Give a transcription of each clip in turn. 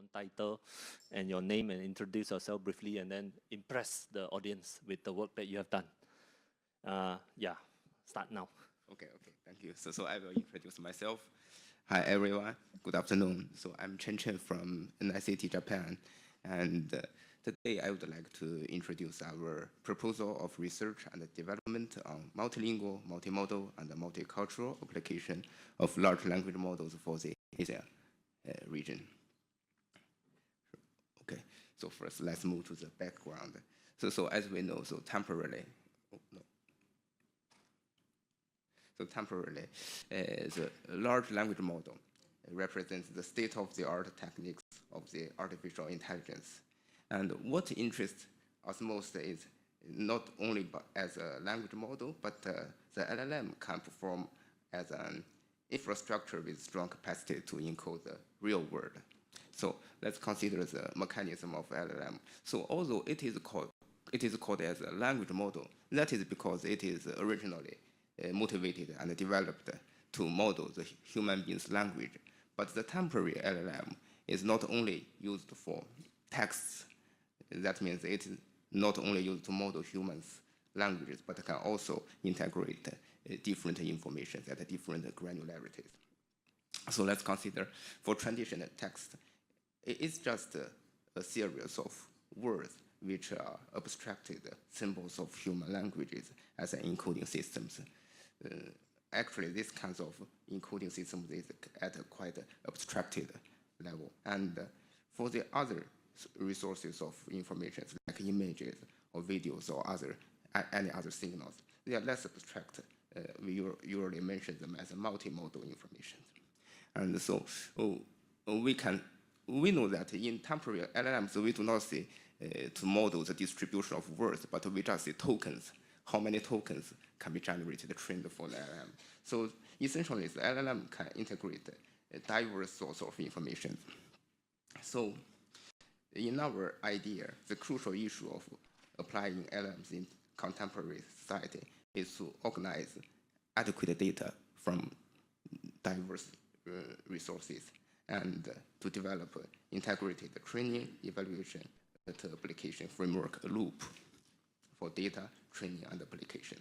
own title and your name and introduce yourself briefly and then impress the audience with the work that you have done. Yeah, start now. Okay, thank you. So I will introduce myself. Hi, everyone. Good afternoon. So I'm Chen from NICT Japan, and today I would like to introduce our proposal of research and development on multilingual, multimodal, and multicultural application of large language models for the ASEAN region. Okay, so first let's move to the background. So as we know, temporarily, the large language model represents the state-of-the-art techniques of the artificial intelligence. And what interests us most is not only as a language model, but the LLM can perform as an infrastructure with strong capacity to encode the real world. So let's consider the mechanism of LLM. So although it is called as a language model, that is because it is originally motivated and developed to model the human being's language. But the temporary LLM is not only used for texts. That means it is not only used to model humans' languages, but can also integrate different information at different granularities. So let's consider for traditional text, it's just a series of words which are abstracted symbols of human languages as encoding systems. Actually, this kind of encoding systems is at a quite abstracted level. And for the other resources of information, like images or videos or any other signals, they are less abstract. We usually mention them as multimodal information. And so we know that in temporary LLMs, we do not see to model the distribution of words, but we just see tokens. How many tokens can be generated trained for the LLM? So essentially, the LLM can integrate a diverse source of information. So in our idea, the crucial issue of applying LLMs in contemporary society is to organize adequate data from diverse resources and to develop integrated training, evaluation, and application framework loop for data, training, and application.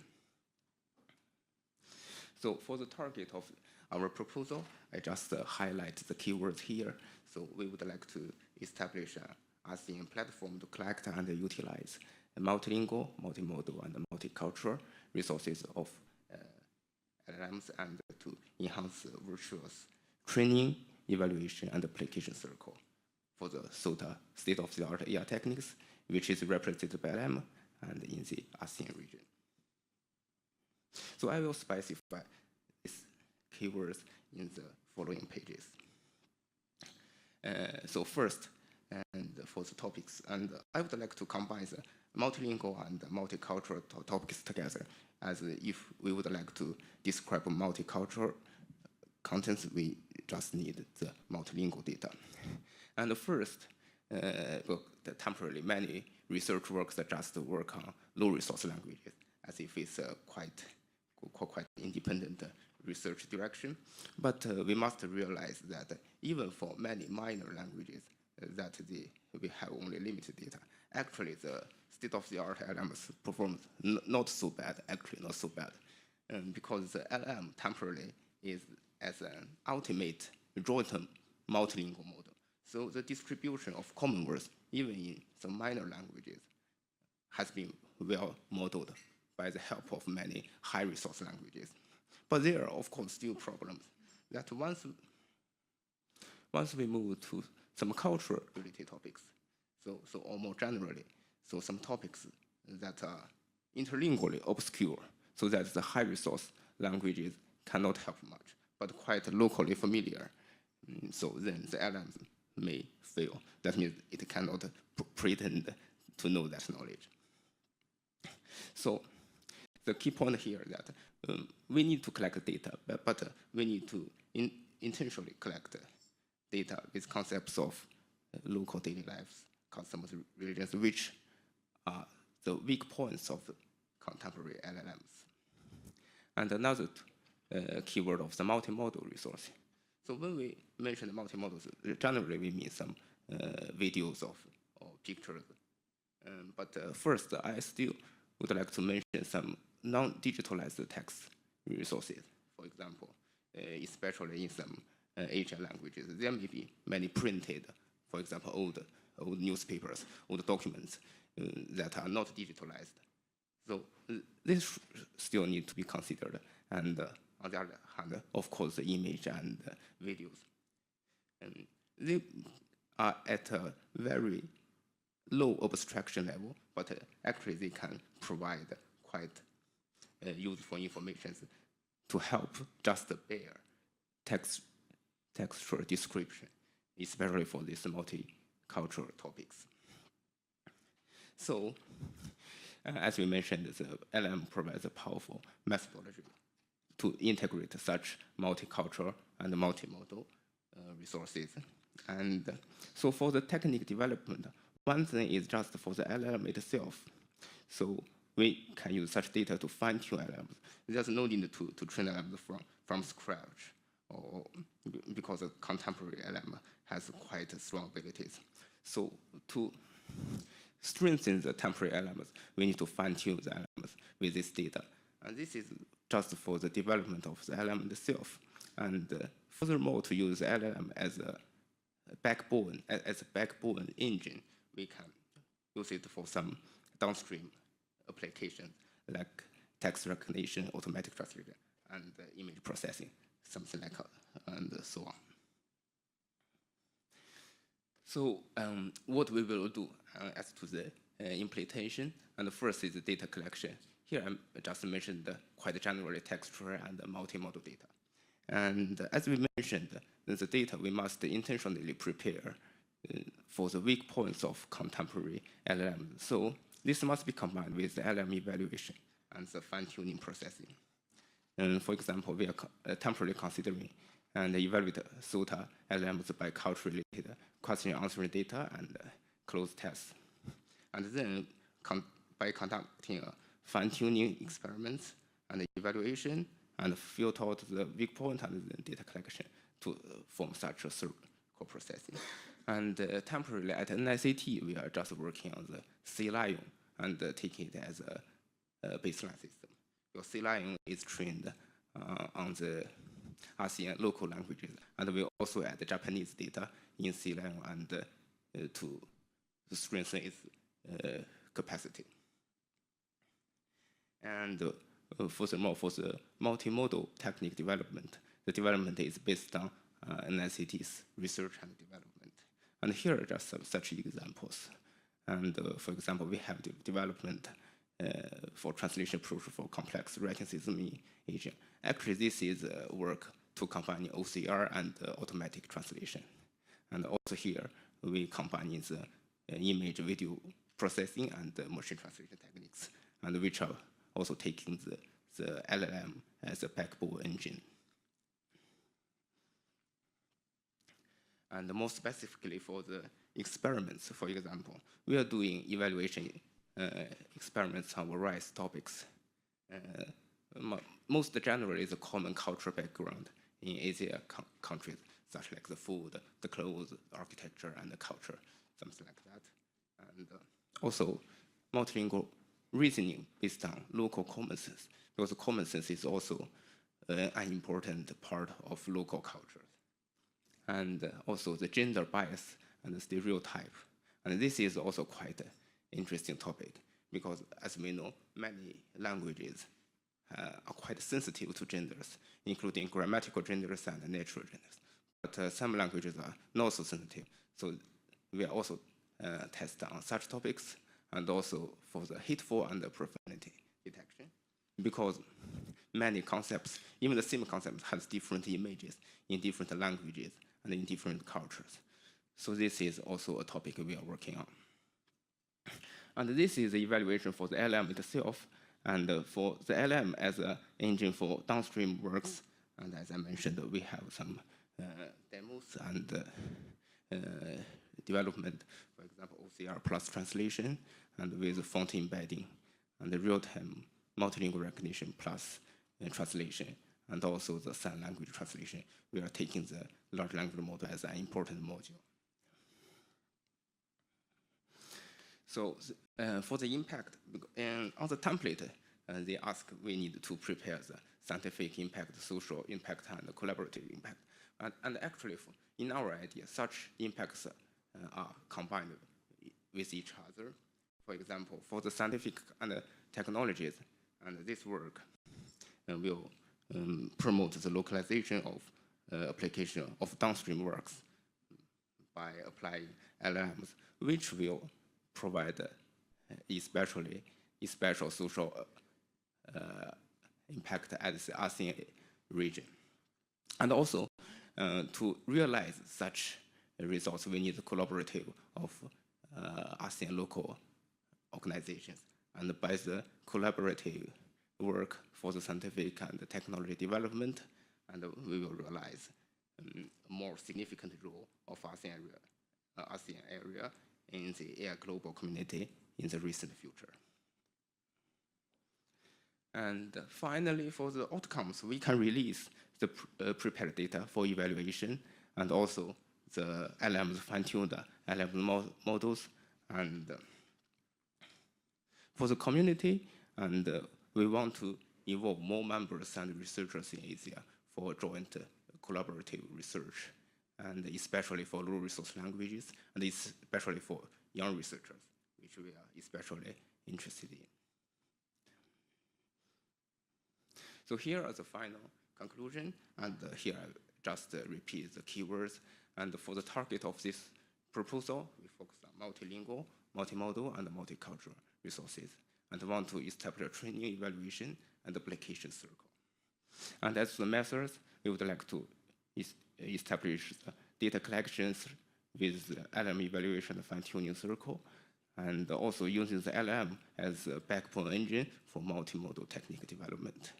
So for the target of our proposal, I just highlight the keywords here. So we would like to establish an ASEAN platform to collect and utilize multilingual, multimodal, and multicultural resources of LLMs and to enhance virtuous training, evaluation, and application circle for the SOTA state-of-the-art AI techniques, which is represented by LLM and in the ASEAN region. So I will specify these keywords in the following pages. So first, and for the topics, and I would like to combine the multilingual and multicultural topics together, as if we would like to describe multicultural contents, we just need the multilingual data. And first, temporarily, many research works that just work on low-resource languages, as if it's quite independent research direction. But we must realize that even for many minor languages, that we have only limited data. Actually, the state-of-the-art LLMs perform not so bad, because the LLM temporarily is as an ultimate joint multilingual model. So the distribution of common words, even in some minor languages, has been well modeled by the help of many high-resource languages. But there are, of course, still problems that once we move to some cultural-related topics, or more generally, so some topics that are interlingually obscure, so that the high-resource languages cannot help much, but quite locally familiar. So then the LLMs may fail. That means it cannot pretend to know that knowledge. So the key point here is that we need to collect data, but we need to intentionally collect data with concepts of local daily lives, customers, religions, which are the weak points of contemporary LLMs. And another keyword of the multimodal resource. So when we mention multimodals, generally we mean some videos or pictures. But first, I still would like to mention some non-digitalized text resources. For example, especially in some Asian languages, there may be many printed, for example, old newspapers, old documents that are not digitalized. So this still need to be considered. And on the other hand, of course, the image and videos. They are at a very low abstraction level, but actually they can provide quite useful information to help just bear textual description, especially for these multicultural topics. So, as we mentioned, the LM provides a powerful methodology to integrate such multicultural and multimodal resources. And so for the technique development, one thing is just for the LLM itself. So we can use such data to fine-tune LLMs. There's no need to train LLMs from scratch, or because a contemporary LLM has quite strong abilities. So to strengthen the temporary LLMs, we need to fine-tune the LLMs with this data. And this is just for the development of the LLM itself. And furthermore, to use the LLM as a backbone engine, we can use it for some downstream applications like text recognition, automatic translation, and image processing, something like that, and so on. So what we will do as to the implementation, and the first is the data collection. Here I just mentioned quite generally textual and multimodal data. And as we mentioned, the data we must intentionally prepare for the weak points of contemporary LLM. So this must be combined with the LLM evaluation and the fine-tuning processing. And for example, we are temporarily considering and evaluate SOTA LLMs by culture-related question-answering data and closed tests. And then by conducting fine-tuning experiments and evaluation and filter out the weak point and then data collection to form such a circle processing. And temporarily at NICT, we are just working on the C-Lion and taking it as a baseline system. Your C-Lion is trained on the ASEAN local languages, and we also add Japanese data in C-Lion and to strengthen its capacity. And furthermore, for the multimodal technique development, the development is based on NICT's research and development. And here are just some such examples. And for example, we have the development for translation approach for complex writing system in Asia. Actually, this is work to combine OCR and automatic translation. And also here, we combine the image video processing and machine translation techniques, and which are also taking the LLM as a backbone engine. And more specifically for the experiments, for example, we are doing evaluation experiments on various topics. Most generally is a common cultural background in Asian countries, such like the food, the clothes, the architecture, and the culture, something like that. And also multilingual reasoning based on local common sense, because common sense is also an important part of local culture. And also the gender bias and the stereotype. And this is also quite an interesting topic, because as we know, many languages are quite sensitive to genders, including grammatical genders and natural genders. But some languages are not so sensitive. So we are also testing on such topics, and also for the hateful and the profanity detection, because many concepts, even the same concept, has different images in different languages and in different cultures. So this is also a topic we are working on. And this is the evaluation for the LM itself, and for the LM as an engine for downstream works. And as I mentioned, we have some demos and development, for example, OCR plus translation, and with font embedding, and the real-time multilingual recognition plus translation, and also the sign language translation. We are taking the large language model as an important module. So for the impact, on the template, they ask we need to prepare the scientific impact, social impact, and collaborative impact. And actually, in our idea, such impacts are combined with each other. For example, for the scientific and technologies, and this work will promote the localization of application of downstream works by applying LLMs, which will provide especially special social impact at the ASEAN region. And also, to realize such results, we need the collaborative of ASEAN local organizations. And by the collaborative work for the scientific and the technology development, and we will realize a more significant role of ASEAN area in the AI global community in the recent future. And finally, for the outcomes, we can release the prepared data for evaluation, and also the LLMs fine-tuned LLM models, and for the community, and we want to involve more members and researchers in Asia for joint collaborative research, and especially for low resource languages, and especially for young researchers, which we are especially interested in. So here are the final conclusion, and here I just repeat the keywords. And for the target of this proposal, we focus on multilingual, multimodal, and multicultural resources, and want to establish a training, evaluation, and application circle. And as the methods, we would like to establish data collections with the LLM evaluation and fine-tuning circle, and also using the LLM as a backbone engine for multimodal technique development.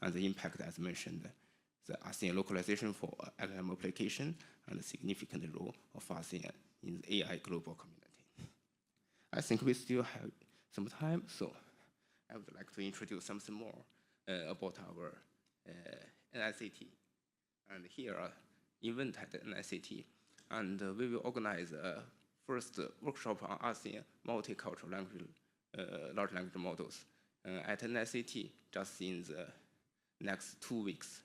And the impact, as mentioned, the ASEAN localization for LLM application, and the significant role of ASEAN in the AI global community. I think we still have some time, so I would like to introduce something more about our NICT. And here are event at NICT, and we will organize a first workshop on ASEAN multicultural large language models at NICT just in the next 2 weeks.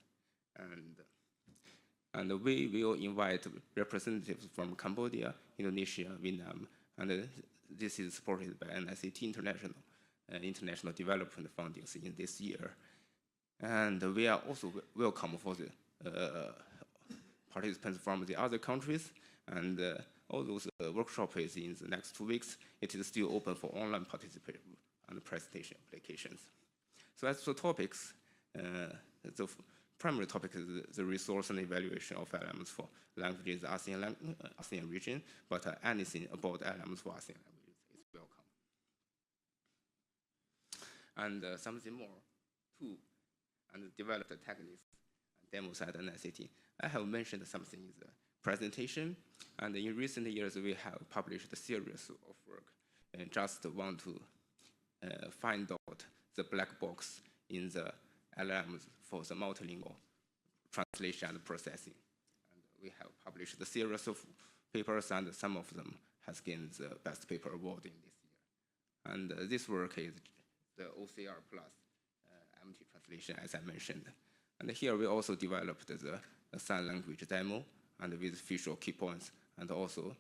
And we will invite representatives from Cambodia, Indonesia, Vietnam, and this is supported by NICT International Development Fundings in this year. And we are also welcome for the participants from the other countries, and all those workshops is in the next 2 weeks. It is still open for online participation and presentation applications. So as for topics, the primary topic is the resource and evaluation of LLMs for languages ASEAN region, but anything about LLMs for ASEAN languages is welcome. And something more too, and develop the techniques and demos at NICT. I have mentioned something in the presentation, and in recent years we have published a series of work and just want to find out the black box in the LLMs for the multilingual translation and processing. And we have published a series of papers, and some of them has gained the best paper award in this year. And this work is the OCR plus MT translation, as I mentioned. And here we also developed the sign language demo, and with visual key points, and also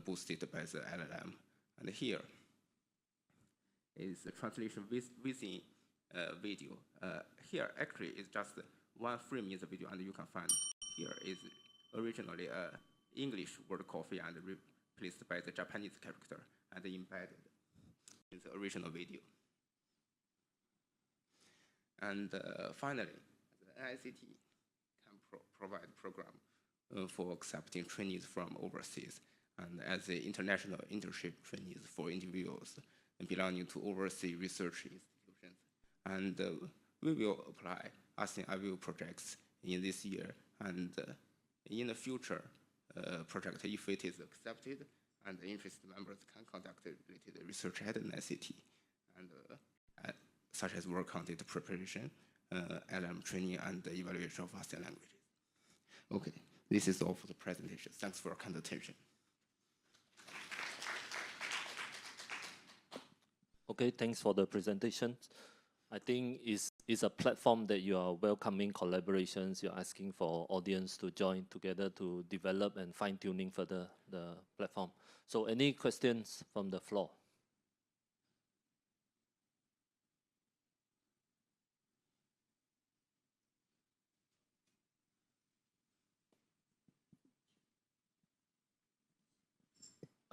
boosted by the LLM. And here is the translation within video. Here actually is just one frame in the video, and you can find here is originally English word coffee and replaced by the Japanese character and embedded in the original video. And finally, the NICT can provide program for accepting trainees from overseas, and as the international internship trainees for individuals belonging to overseas research institutions. And we will apply ASEAN IVO projects in this year, and in the future project, if it is accepted, and the interested members can conduct related research at NICT, and such as work on data preparation, LM training, and the evaluation of ASEAN languages. Okay, this is all for the presentation. Thanks for your kind attention. Okay, thanks for the presentation. I think it's a platform that you are welcoming collaborations. You're asking for audience to join together to develop and fine-tuning further the platform. So any questions from the floor?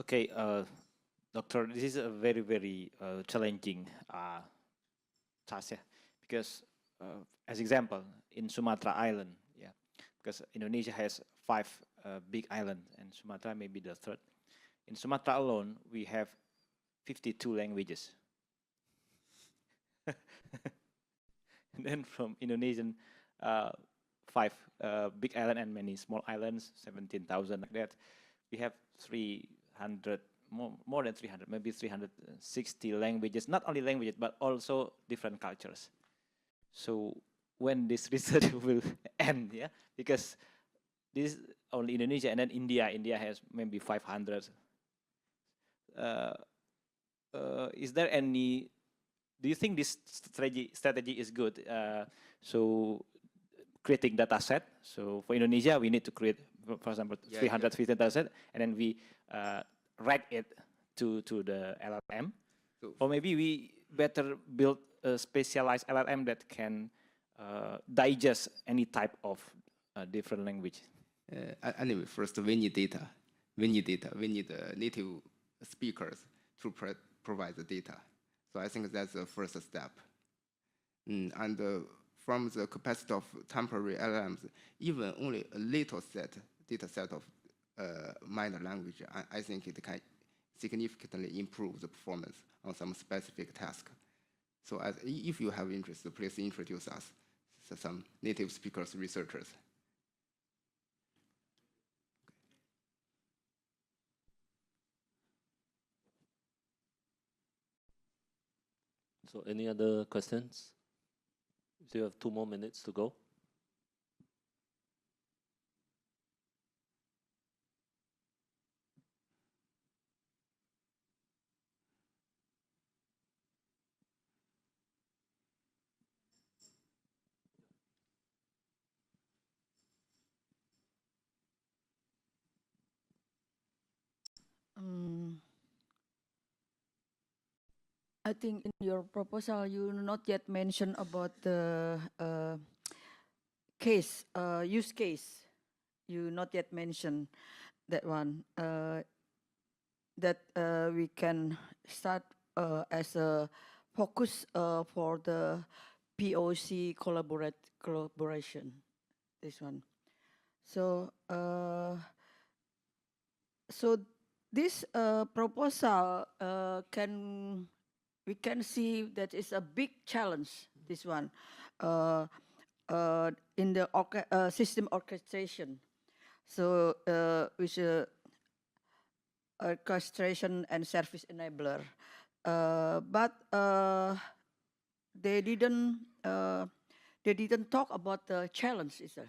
Okay, Doctor, this is a very, very challenging task, yeah, because as example, in Sumatra Island, yeah, because Indonesia has 5 big islands and Sumatra may be the 3rd. In Sumatra alone, we have 52 languages. And then from Indonesian, 5 big island and many small islands, 17,000 like that, we have 300, more than 300, maybe 360 languages, not only languages, but also different cultures. So when this research will end, yeah, because this is only Indonesia, and then India has maybe 500. Is there any, do you think this strategy is good? So creating data set. So for Indonesia, we need to create, for example, 350 data set, and then we write it to the LLM. So, or maybe we better build a specialized LLM that can digest any type of different language. Anyway, first we need data. We need native speakers to provide the data. So I think that's the first step. And from the capacity of temporary LLMs, even only a little data set of minor language, I think it can significantly improve the performance on some specific task. So if you have interest, please introduce us to some native speakers researchers. So any other questions? We have 2 more minutes to go. I think in your proposal, you not yet mentioned about the use case. You not yet mentioned that one. That we can start as a focus for the POC collaboration. This one. So so this proposal we can see that it's a big challenge. This one in the system orchestration. So with orchestration and service enabler, but they didn't talk about the challenge itself.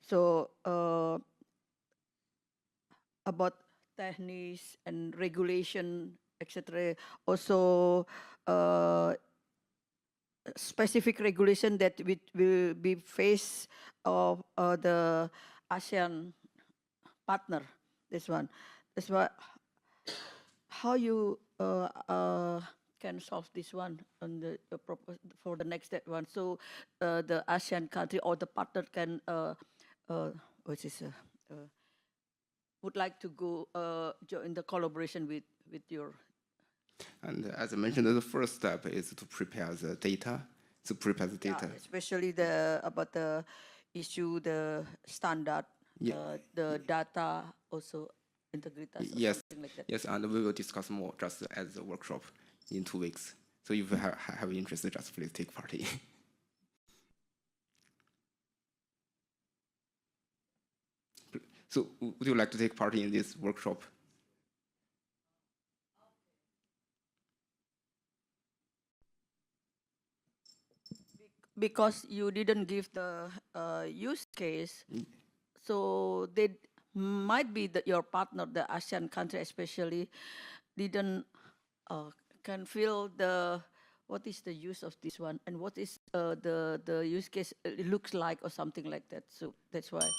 So about techniques and regulation, etc. Also specific regulation that will be faced of the ASEAN partner. This one. That's why how you can solve this one on the for the next step one. So the ASEAN country or the partner can would like to go join the collaboration with your. And as I mentioned, the first step is to prepare the data. Yeah, especially about the issue, the standard, the data also integritas. Yes, something like that. yes, and we will discuss more just at the workshop in 2 weeks. So if you have interest, just please take part in. So would you like to take part in this workshop? Because you didn't give the use case, so they might be that your partner, the ASEAN country especially, didn't can feel what is the use of this one and what is the use case it looks like or something like that. So that's why.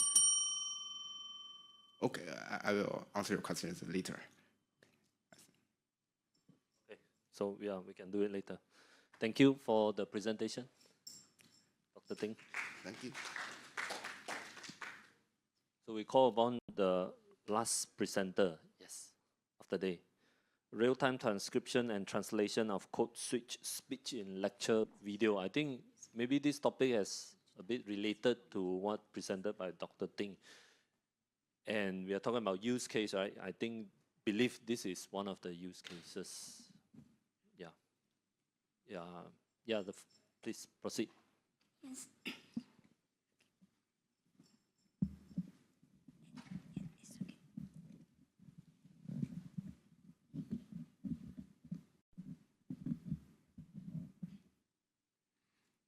Okay, I will answer your questions later. Okay, so yeah, we can do it later. Thank you for the presentation, Dr. Ting. Thank you. So we call upon the last presenter, yes, of the day. Real-time transcription and translation of code switch speech in lecture video. I think maybe this topic is a bit related to what presented by Dr. Ting. And we are talking about use case, right? I believe this is one of the use cases. Yeah, please proceed. Yes.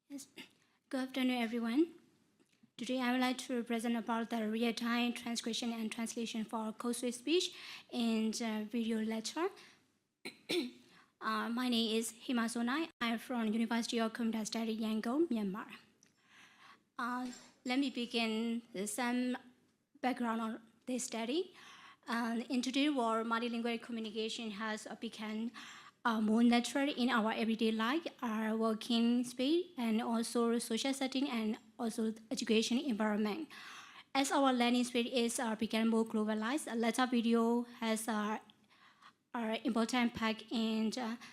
Yes. Good afternoon, everyone. Today, I would like to present about the real-time transcription and translation for code switch speech in video lecture. My name is Hima Sonai. I'm from University of Computer Studies, Yangon, Myanmar. Let me begin with some background on this study. In today's world, multilingual communication has become more natural in our everyday life, our working space, and also social setting, and also education environment. As our learning space is becoming more globalized, lecture video has an important impact in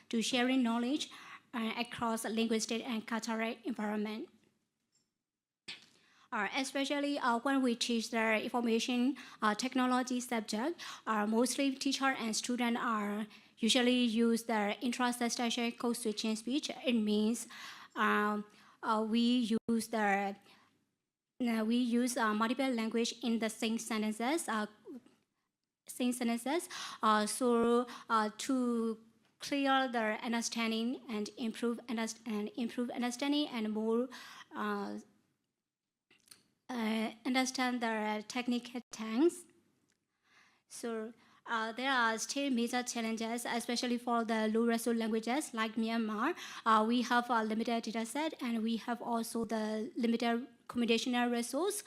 to sharing knowledge across linguistic and cultural environment. Especially when we teach the information technology subject, mostly teacher and student are usually use the intra-session code switching speech. It means we use multiple language in the same sentences. So to clear the understanding and improve understanding and more understand the technical terms. So there are still major challenges, especially for the low-resource languages like Myanmar. We have a limited data set, and we have also the limited computational resource.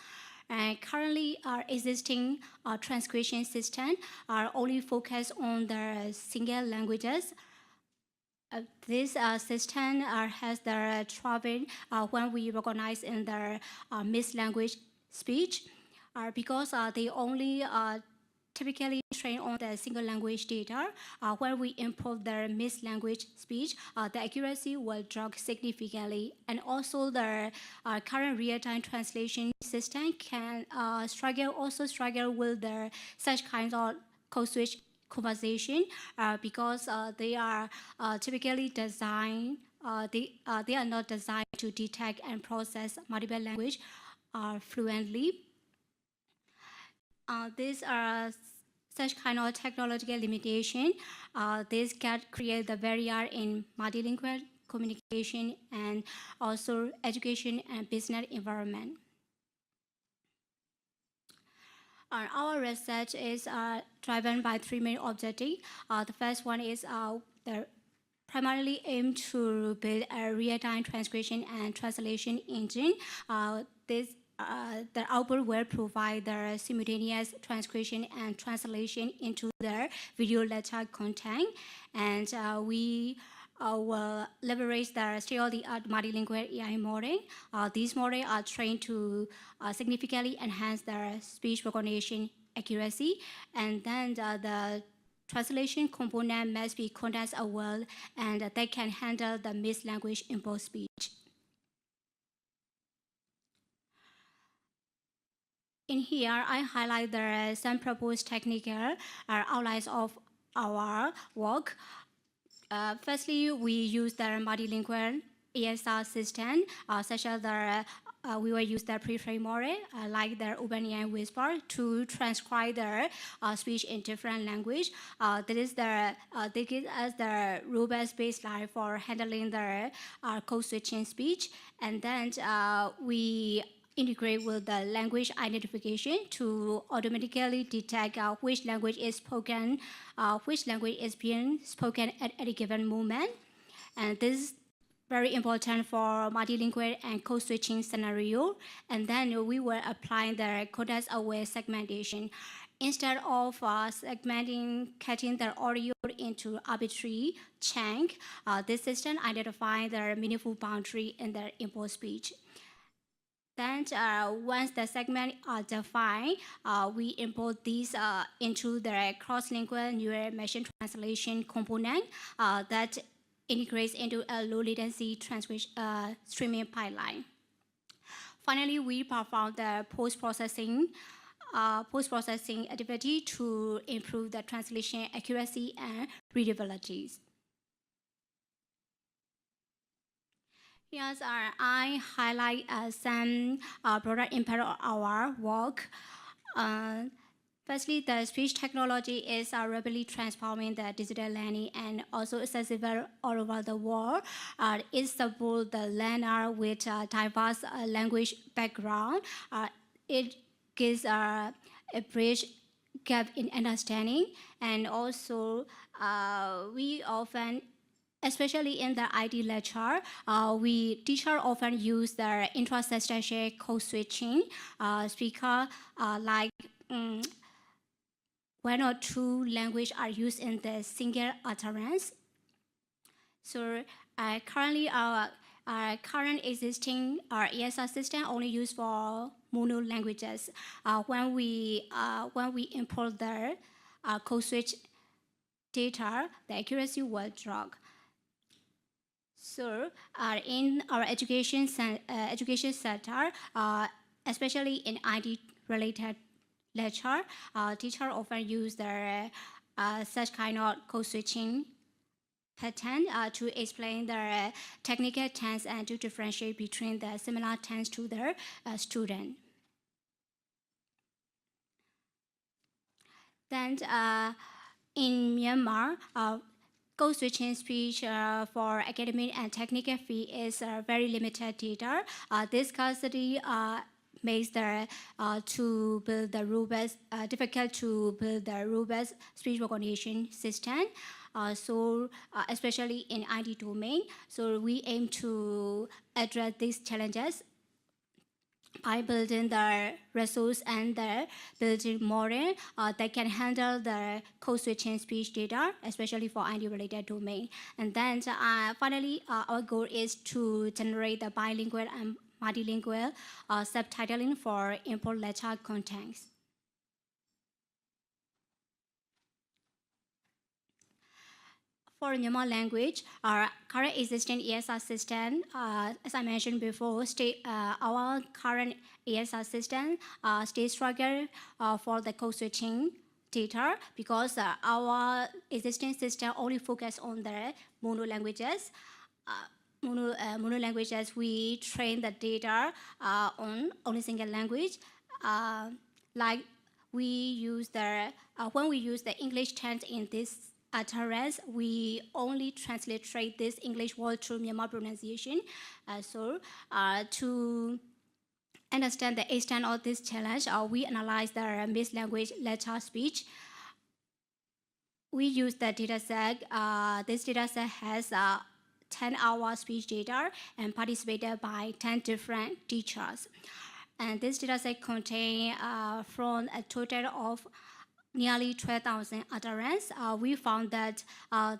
Currently, our existing transcription system are only focused on the single languages. This system has the trouble when we recognize in the mixed language speech because they only typically train on the single language data. When we import the mixed language speech, the accuracy will drop significantly. And also the current real-time translation system can struggle with the such kinds of code switch conversation because they are typically designed, they are not designed to detect and process multiple language fluently. These are such kind of technological limitation. This can create the barrier in multilingual communication and also education and business environment. Our research is driven by three main objectives. The first one is the primarily aim to build a real-time transcription and translation engine. The output will provide the simultaneous transcription and translation into the video lecture content, and we will leverage the state-of-the-art multilingual AI model. These models are trained to significantly enhance the speech recognition accuracy, and then the translation component must be context-aware, and they can handle the mixed language in both speech. In here, I highlight some proposed technical outlines of our work. Firstly, we use the multilingual ASR system, such as we will use the pre-trained model, like the OpenAI Whisper, to transcribe the speech in different language. They give us the robust baseline for handling the code switching speech, and then we integrate with the language identification to automatically detect which language is spoken, which language is being spoken at any given moment. And this is very important for multilingual and code switching scenario. And then we were applying the context-aware segmentation. Instead of cutting the audio into arbitrary chunk, this system identifies the meaningful boundary in the input speech. Then once the segments are defined, we import these into the cross-lingual neural machine translation component that integrates into a low latency streaming pipeline. Finally, we perform the post-processing activity to improve the translation accuracy and readability. Here I highlight some broader impact of our work. Firstly, the speech technology is rapidly transforming the digital learning and also accessible all over the world. It supports the learner with a diverse language background. It gives a bridge gap in understanding, and also we often, especially in the ID lecture, teachers often use the intra-session code switching. Speaker like one or two languages are used in the single utterance. So currently our current existing ESR system only used for mono languages. When we import the code switch data, the accuracy will drop. So in our education sector, especially in ID-related lecture, teachers often use the such kind of code switching pattern to explain the technical terms and to differentiate between the similar terms to their student. Then in Myanmar, code switching speech for academic and technical field is very limited data. This scarcity makes to build the robust, difficult to build the robust speech recognition system. Especially in ID domain, so we aim to address these challenges by building the resource and the building model that can handle the code switching speech data, especially for ID-related domain. And then finally, our goal is to generate the bilingual and multilingual subtitling for import lecture contents. For Myanmar language, our current existing ESR system, as I mentioned before, our current ESR system still struggle for the code switching data because our existing system only focus on the mono languages. Mono languages, we train the data on only single language. Like we use when we use the English tense in this utterance, we only transliterate this English word to Myanmar pronunciation. To understand the extent of this challenge, we analyze the mixed language lecture speech. We use the dataset. This dataset has 10-hour speech data and participated by 10 different teachers. And this dataset contains from a total of nearly 12,000 utterances. We found that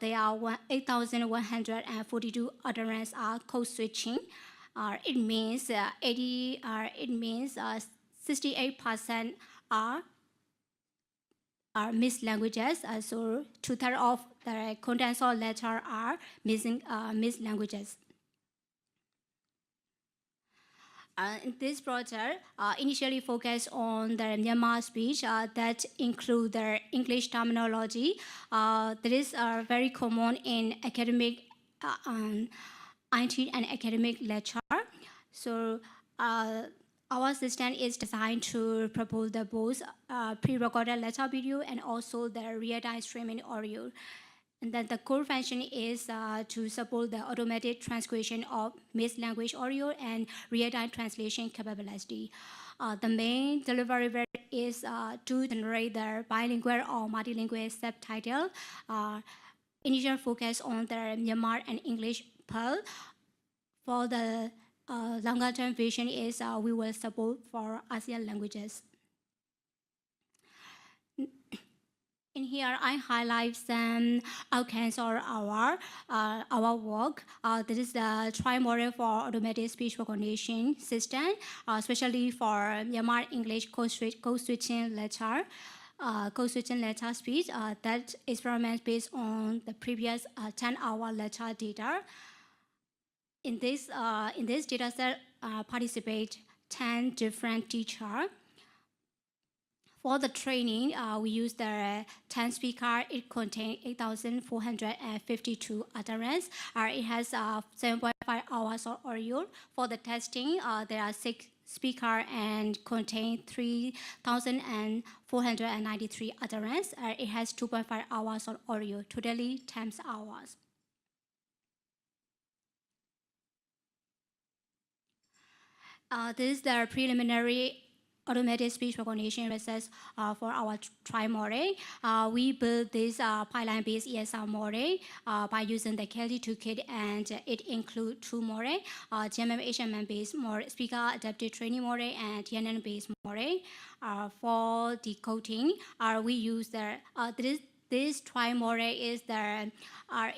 there are 8,142 utterances are code switching. It means 68% are mixed languages. So 2/3 of the contents of letter are mixed languages. This project initially focused on the Myanmar speech that include the English terminology that is very common in academic IT and academic lecture. So our system is designed to propose both pre-recorded lecture video and also the real-time streaming audio. And then the core function is to support the automated transcription of mixed language audio and real-time translation capability. The main delivery variant is to generate the bilingual or multilingual subtitle. Initial focus on the Myanmar and English Pearl. For the longer-term vision is we will support for ASEAN languages. In here, I highlight some outcomes of our work. This is the tri-model for automated speech recognition system, especially for Myanmar English code-switching letter. Code-switching letter speech. That experiment based on the previous 10-hour letter data. In this data set, participate 10 different teachers. For the training, we use the 10 speaker. It contains 8,452 utterance. It has 7.5 hours of audio. For the testing, there are 6 speaker and contain 3,493 utterance. It has 2.5 hours of audio, totally 10 hours. This is the preliminary automated speech recognition process for our tri-model. We built this pipeline-based ESR model by using the KLD toolkit, and it includes 2 models, GMM-HMM-based speaker adaptive training model and TNN-based model. For decoding, we use this tri-model is the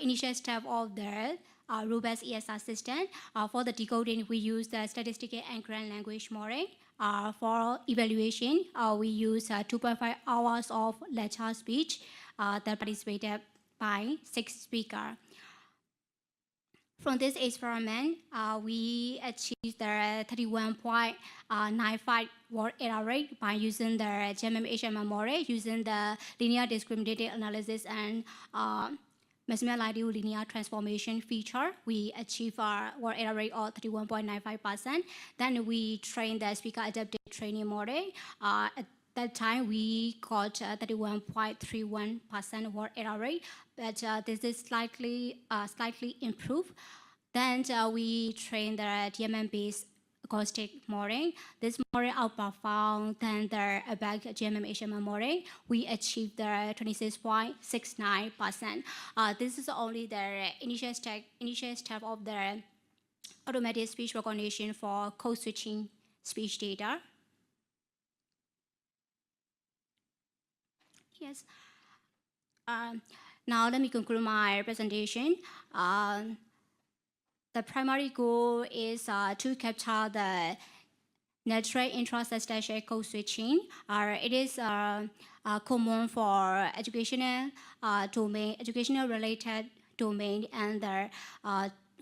initial step of the robust ESR system. For the decoding, we use the statistical and grand language model. For evaluation, we use 2.5 hours of letter speech that participated by 6 speakers. From this experiment, we achieved the 31.95 word error rate by using the GMM-HMM model, using the linear discriminated analysis and maximum likelihood linear transformation feature. We achieve a word error rate of 31.95%. Then we train the speaker adaptive training model. At that time, we got 31.31% word error rate, but this is slightly improved. Then we train the DMM-based acoustic model. This model outperformed than the ABAC GMM-HMM model. We achieved the 26.69%. This is only the initial step of the automated speech recognition for code switching speech data. Yes. Now let me conclude my presentation. The primary goal is to capture the natural intra-substantial code switching. It is common for educational domain, educational-related domain, and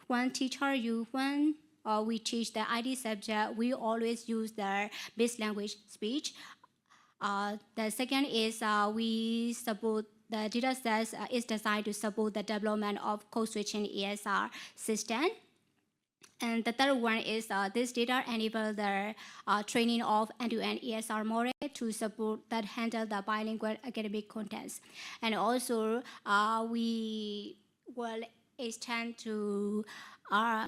when we teach the ID subject, we always use the base language speech. The second is we support the data set is designed to support the development of code switching ESR system. And the third one is this data enable the training of end-to-end ESR model to support that handle the bilingual academic contents. And also we will extend to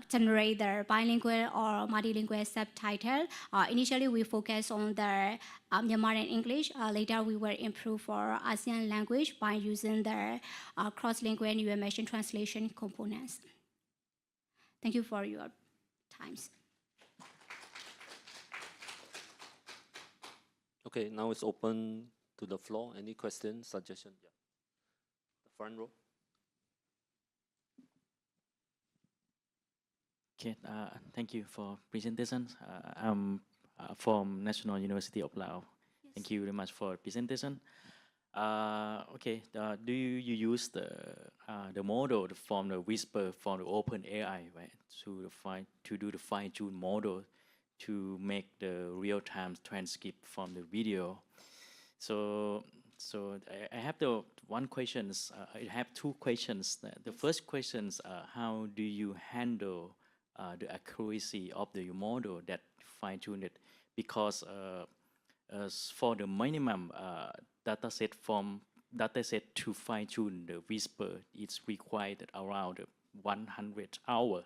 generate the bilingual or multilingual subtitle. Initially, we focus on the Myanmar and English. Later, we will improve for ASEAN language by using the cross-lingual new machine translation components. Thank you for your time. Okay, now it's open to the floor. Any questions, suggestions? Yeah. The front row. Okay, thank you for presentation. I'm from National University of Laos. Yes. Thank you very much for presentation. Okay, do you use the model from the Whisper from the Open AI, right, to do the fine-tune model to make the real-time transcript from the video? So I have the one questions. I have 2 questions. The first question is how do you handle the accuracy of the model that fine-tuned it? Because for the minimum data set from data set to fine tune the whisper, it's required around 100 hours.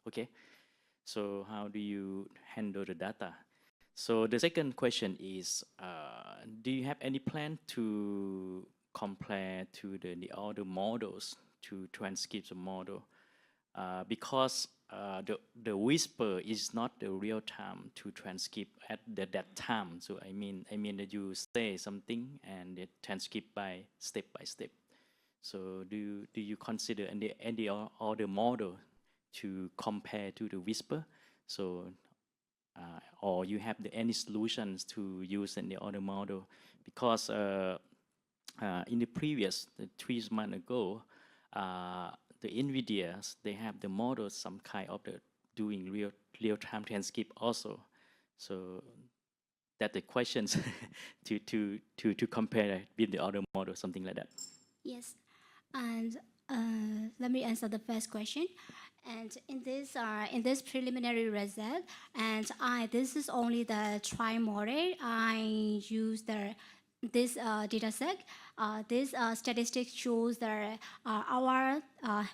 Okay, so how do you handle the data? So the second question is, do you have any plan to compare to the other models to transcribe the model? Because the whisper is not the real time to transcribe at that time. So I mean that you say something and it transcribe by step. So do you consider any other model to compare to the whisper? So or you have any solutions to use in the other model? Because in the previous 3 months ago, the NVIDIAs, they have the model, some kind of the doing real-time transcript also. So that the questions to compare with the other model, something like that. Yes, and let me answer the first question. And in this preliminary result, and this is only the try model. I use this data set. This statistic shows that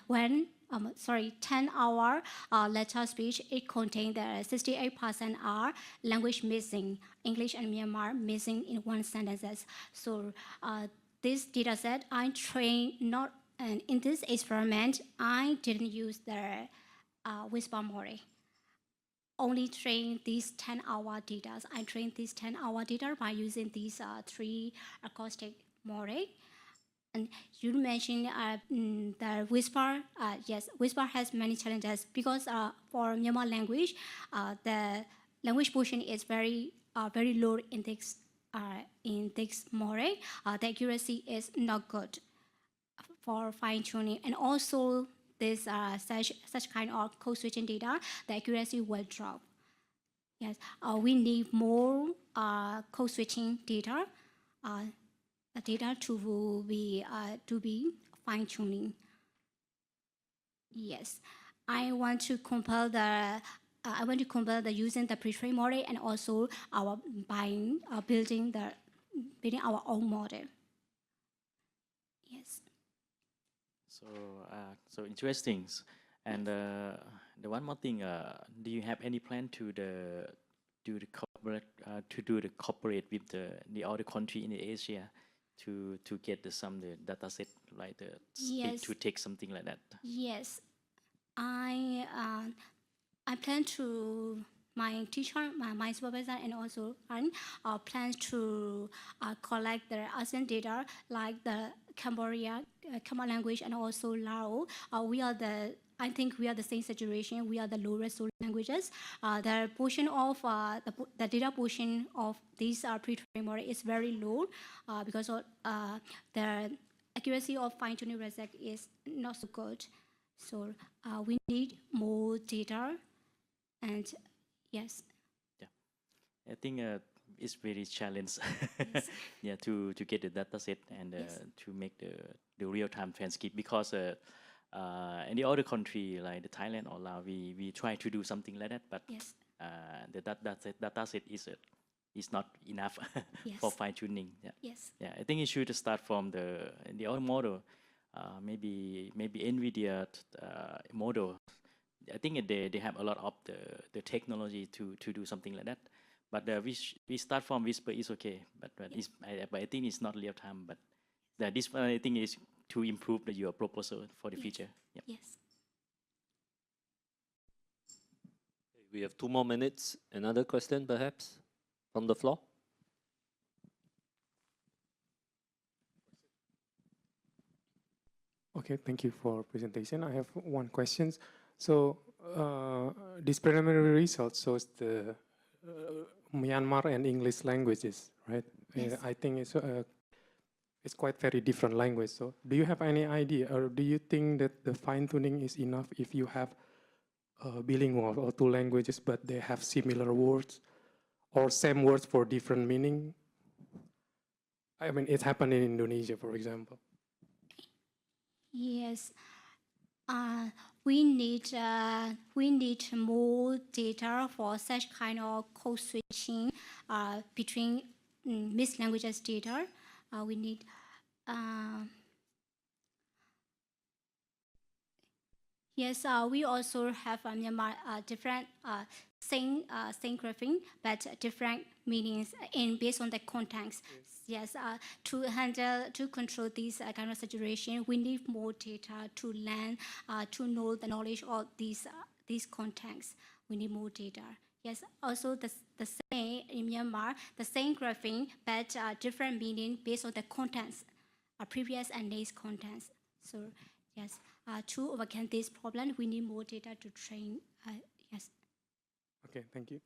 when 10-hour letter speech, it contains the 68% are language missing, English and Myanmar missing in one sentences. So this data set I trained not, and in this experiment I didn't use the whisper model. Only train these 10-hour data. I trained these 10-hour data by using these 3 acoustic model. And you mentioned the whisper. Yes, whisper has many challenges because for Myanmar language, the language portion is very low in this model. The accuracy is not good for fine tuning, and also this such kind of code switching data, the accuracy will drop. Yes, we need more code switching data. The data to be fine tuning. Yes, I want to compare the using the pre-trained model and also our building our own model. Yes. So interesting. And the one more thing, do you have any plan to do the cooperate with the other country in the Asia to get some data set, like the speed to take something like that? Yes, I plan to my teacher, my supervisor, and also plans to collect the ASEAN data like the Cambodia, Khmer language, and also Lao. I think we are the same situation. We are the low resource languages. The portion of the data portion of these pre-trained model is very low because of, the accuracy of fine-tuning result is not so good. So we need more data, and yes. Yeah, I think it's very challenge. Yes. Yeah, to get the data set and Yes. to make the real-time transcript, because in the other country like the Thailand or Laos, we try to do something like that, but Yes. the data set is not enough Yes. for fine tuning. Yeah. Yes. Yeah, I think you should start from the other model, maybe NVIDIA model. I think they have a lot of the technology to do something like that. But we start from whisper is okay, but I think it's not real time. But this one I think is to improve your proposal for the Yes. future. Yeah. Yes. We have 2 more minutes. Another question, perhaps, from the floor? Okay, thank you for presentation. I have one question. So this preliminary result shows the Myanmar and English languages, right? Yes. I think it's quite very different language. So do you have any idea, or do you think that the fine tuning is enough if you have bilingual or 2 languages, but they have similar words or same words for different meaning? I mean, it happened in Indonesia, for example. Yes. We need more data for such kind of code switching between mixed languages data. We need Yes, we also have Myanmar different same graphing, but different meanings in based on the context. Yes, to control this kind of situation, we need more data to learn, to know the knowledge of these contexts. We need more data. Yes, also the same in Myanmar, the same graphing, but different meaning based on the contents, previous and next contents. So yes, to overcome this problem, we need more data to train. Yes. Okay, thank you.